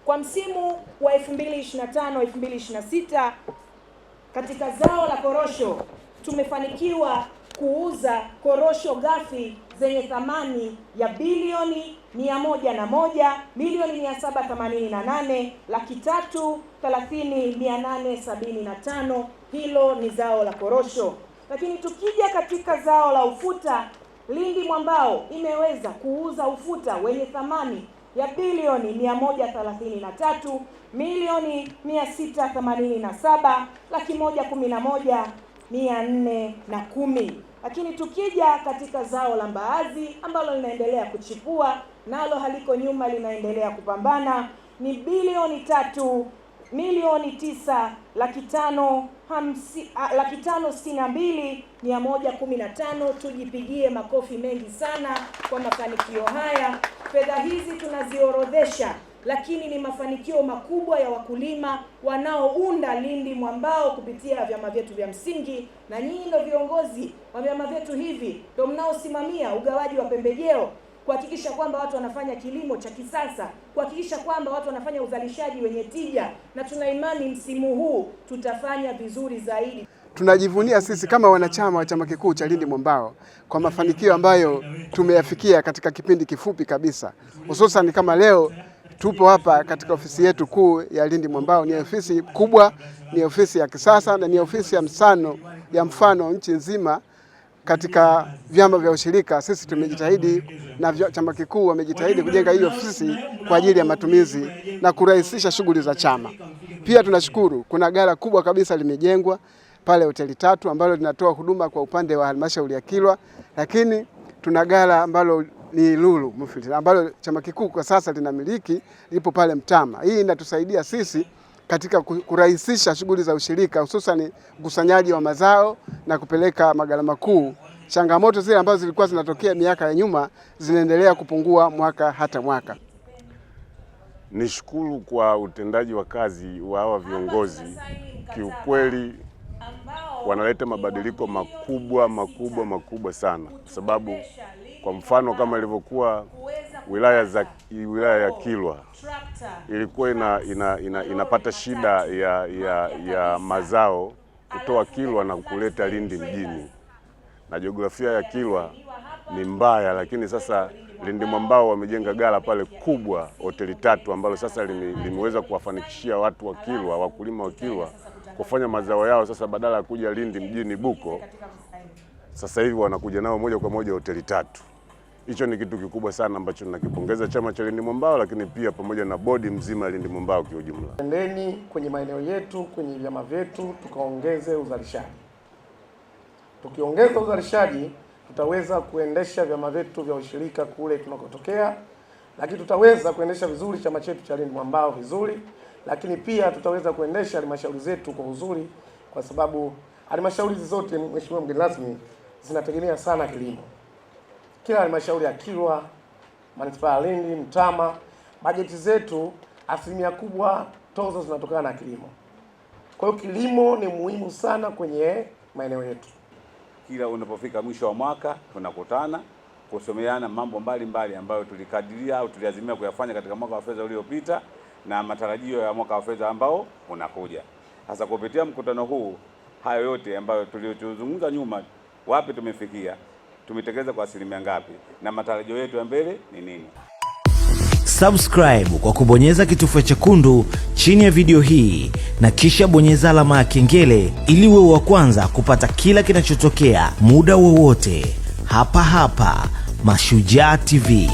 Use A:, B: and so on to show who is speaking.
A: Kwa msimu wa 2025-2026 katika zao la korosho tumefanikiwa kuuza korosho ghafi zenye thamani ya bilioni 101,788,330,875. Hilo ni zao la korosho. Lakini tukija katika zao la ufuta, Lindi Mwambao imeweza kuuza ufuta wenye thamani ya bilioni 133,687,111,410. Lakini tukija katika zao la mbaazi ambalo linaendelea kuchipua, nalo haliko nyuma, linaendelea kupambana, ni bilioni 3,9,562,115. Tujipigie makofi mengi sana kwa mafanikio haya. Fedha hizi tunaziorodhesha, lakini ni mafanikio makubwa ya wakulima wanaounda Lindi Mwambao kupitia vyama vyetu vya msingi, na nyinyi ndio viongozi wa vyama vyetu hivi, ndio mnaosimamia ugawaji wa pembejeo, kuhakikisha kwamba watu wanafanya kilimo cha kisasa, kuhakikisha kwamba watu wanafanya uzalishaji wenye tija, na tuna imani msimu huu tutafanya vizuri zaidi.
B: Tunajivunia sisi kama wanachama wa chama kikuu cha Lindi Mwambao kwa mafanikio ambayo tumeyafikia katika kipindi kifupi kabisa. Hususan kama leo tupo hapa katika ofisi yetu kuu ya Lindi Mwambao. Ni ofisi kubwa, ni ofisi ya kisasa na ni ofisi ya mfano nchi nzima. Katika vyama vya ushirika sisi tumejitahidi na chama kikuu wamejitahidi kujenga hii ofisi kwa ajili ya matumizi na kurahisisha shughuli za chama. Pia tunashukuru kuna ghala kubwa kabisa limejengwa pale hoteli 3 ambalo linatoa huduma kwa upande wa halmashauri ya Kilwa, lakini tuna ghala ambalo ni Lulu Mufti ambalo chama kikuu kwa sasa linamiliki, lipo pale Mtama. Hii inatusaidia sisi katika kurahisisha shughuli za ushirika, hususan ukusanyaji wa mazao na kupeleka maghala makuu. Changamoto zile ambazo zilikuwa zinatokea miaka ya nyuma zinaendelea kupungua mwaka hata mwaka.
C: Nishukuru kwa utendaji wa kazi wa hawa viongozi. Kiukweli wanaleta mabadiliko makubwa sana, kwa sababu kwa mfano kama ilivyokuwa wilaya ya Kilwa ilikuwa inapata shida ya mazao kutoa Kilwa na kuleta Lindi mjini, na jiografia ya Kilwa ni mbaya, lakini sasa Lindi Mwambao wamejenga ghala pale kubwa hoteli 3 ambalo sasa limeweza kuwafanikishia watu wa Kilwa, wakulima wa Kilwa kufanya mazao yao. Sasa badala ya kuja Lindi mjini Buko, sasa hivi wanakuja nao moja kwa moja hoteli 3. Hicho ni kitu kikubwa sana ambacho tunakipongeza chama cha Lindi Mwambao, lakini pia pamoja na bodi mzima ya Lindi Mwambao kwa ujumla.
D: Endeni kwenye maeneo yetu, kwenye vyama vyetu, tukaongeze uzalishaji. Tukiongeza uzalishaji tutaweza kuendesha vyama vyetu vya ushirika kule tunakotokea, lakini tutaweza kuendesha vizuri chama chetu cha Lindi Mwambao vizuri, lakini pia tutaweza kuendesha halmashauri zetu kwa uzuri, kwa sababu halmashauri zote, mheshimiwa mgeni rasmi, zinategemea sana kilimo. Kila halmashauri ya Kilwa, manispaa ya Lindi, Mtama, bajeti zetu asilimia kubwa tozo zinatokana na kilimo. Kwa hiyo kilimo ni muhimu sana kwenye maeneo yetu.
E: Kila unapofika mwisho wa mwaka tunakutana kusomeana mambo mbalimbali ambayo tulikadiria au tuliazimia kuyafanya katika mwaka wa fedha uliopita na matarajio ya mwaka wa fedha ambao unakuja. Sasa kupitia mkutano huu, hayo yote ambayo tuliyozungumza nyuma, wapi tumefikia, tumetekeleza kwa asilimia ngapi, na matarajio yetu ya mbele ni nini.
F: Subscribe kwa kubonyeza kitufe chekundu chini ya video hii na kisha bonyeza alama ya kengele ili uwe wa kwanza kupata kila kinachotokea muda wowote hapa Mashujaa TV.